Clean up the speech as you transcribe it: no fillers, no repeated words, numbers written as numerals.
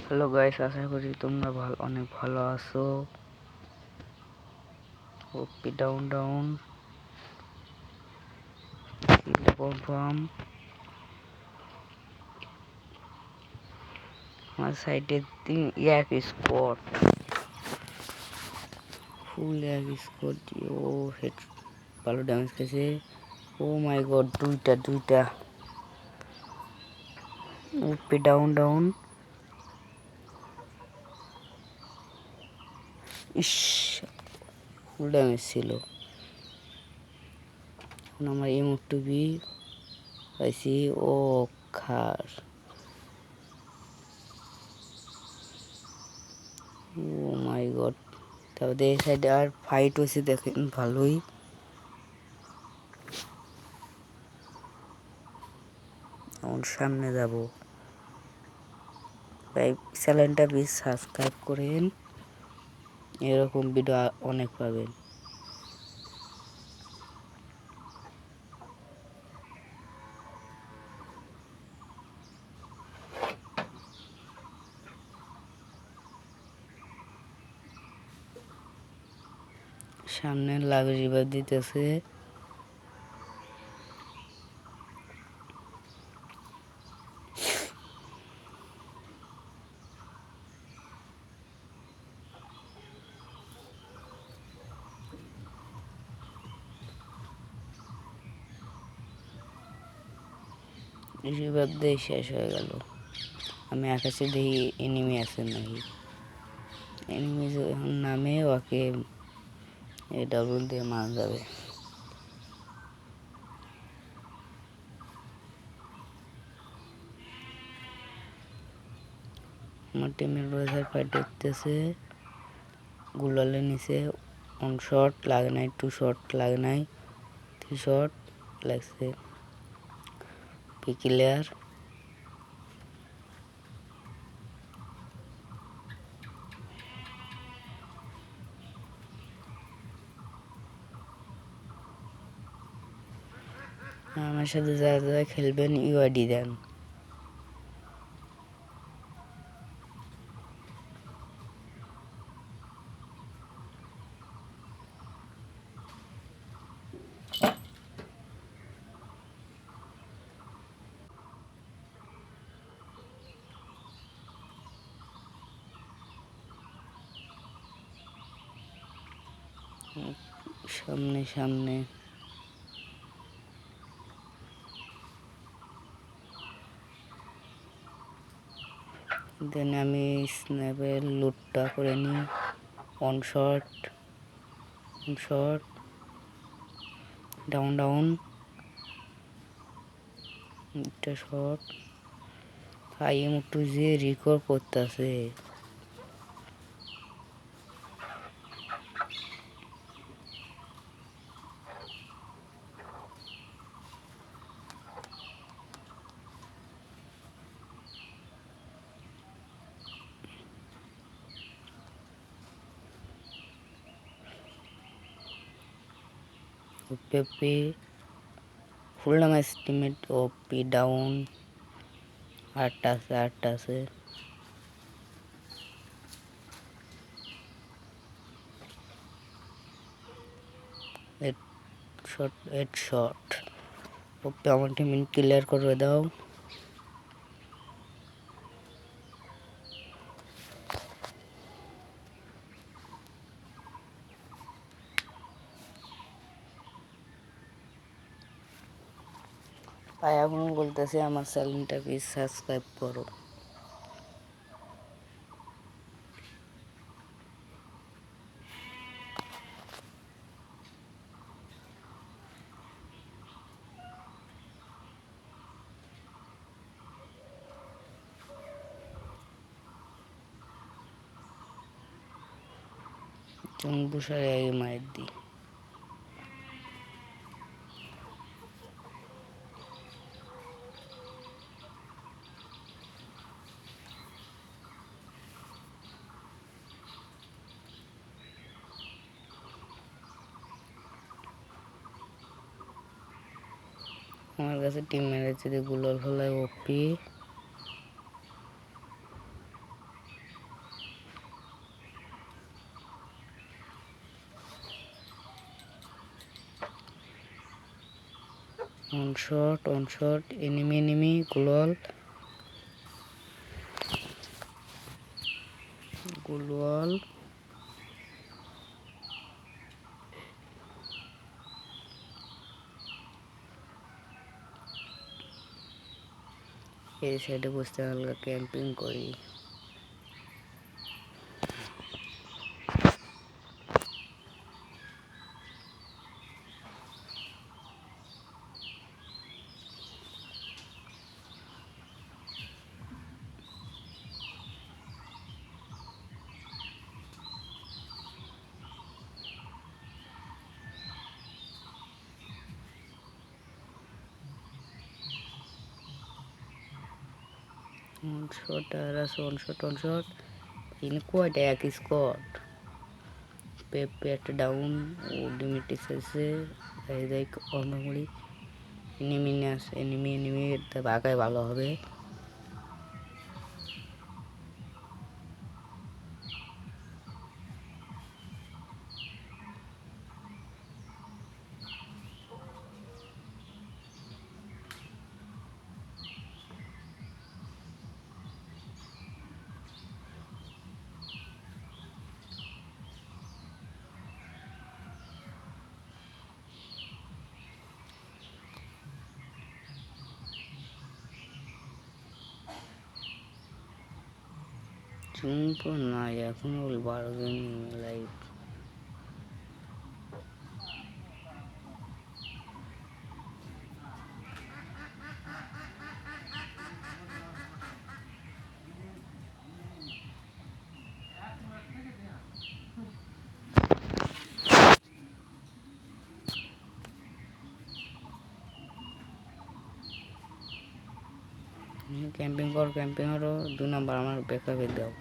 Hello guys, আশা করি তোমরা অনেক ভালো আছো। ওপি ডাউন ডাউন কিলটা কনফার্ম। আমার সাইডে এক স্কোয়াড, ফুল এক স্কোয়াড। ও হেড ভালো ড্যামেজ খেয়েছে। ও মাই গড, দুইটা ওপি ডাউন ডাউন। ইস, ফুল ড্যামেজ ছিল। আমার M2B পাইছি। ও খার, ও মাই গড। তারপরে এই সাইডে আর ফাইট হয়েছে, দেখেন ভালোই। এখন সামনে যাব। তাই চ্যানেলটা প্লিজ সাবস্ক্রাইব করেন, এরকম ভিডিও অনেক পাবেন। সামনে লাভ রিভার দিতেছে। রিভার দিয়ে শেষ হয়ে গেল। আমি আকাশে দেখি এনিমি আছে নাকি। এনিমি যখন নামে ওকে ডাবল দিয়ে মারা যাবে। আমার টিমের রয়েছে ফাইট দেখতেছে। গুলালে নিচে। 1 শট লাগে নাই, 2 শট লাগে নাই, 3 শট লাগছে। ক্লিয়ার। আমার সাথে যারা যারা খেলবেন ইউআইডি দেন। সামনে সামনে দেন আমি স্ন্যাপের লুটটা করে নিই। 1 শট, 1 শট, ডাউন ডাউন, একটা শট। M2 যে রিকল করতেছে। ওপি ফুল নাম এস্টিমেট। ওপি ডাউন। 8টা আছে। হেডশট। ওপি আমার টিম ক্লিয়ার করে দাও। তাই এখন বলতেছি আমার চ্যানেলটা প্লিজ সাবস্ক্রাইব করো। বুসারে আগে মায়ের দিই। আমার কাছে টিম মেরেছে যে গুলোর ফলায় ওপি। অন শট এনিমি গ্লোয়াল এই সাইডে বসতে হালকা ক্যাম্পিং করি। অন শট ini কয়টা এক স্কট পেট ডাউন ও ডিমিটি শেষে যাই অন্য করি। এনিমি বাগায় ভালো হবে। চুম্প নাই এখন 12 জন লাইভ। ক্যাম্পিং করো 2 নাম্বার আমার ব্যাকআপে দাও।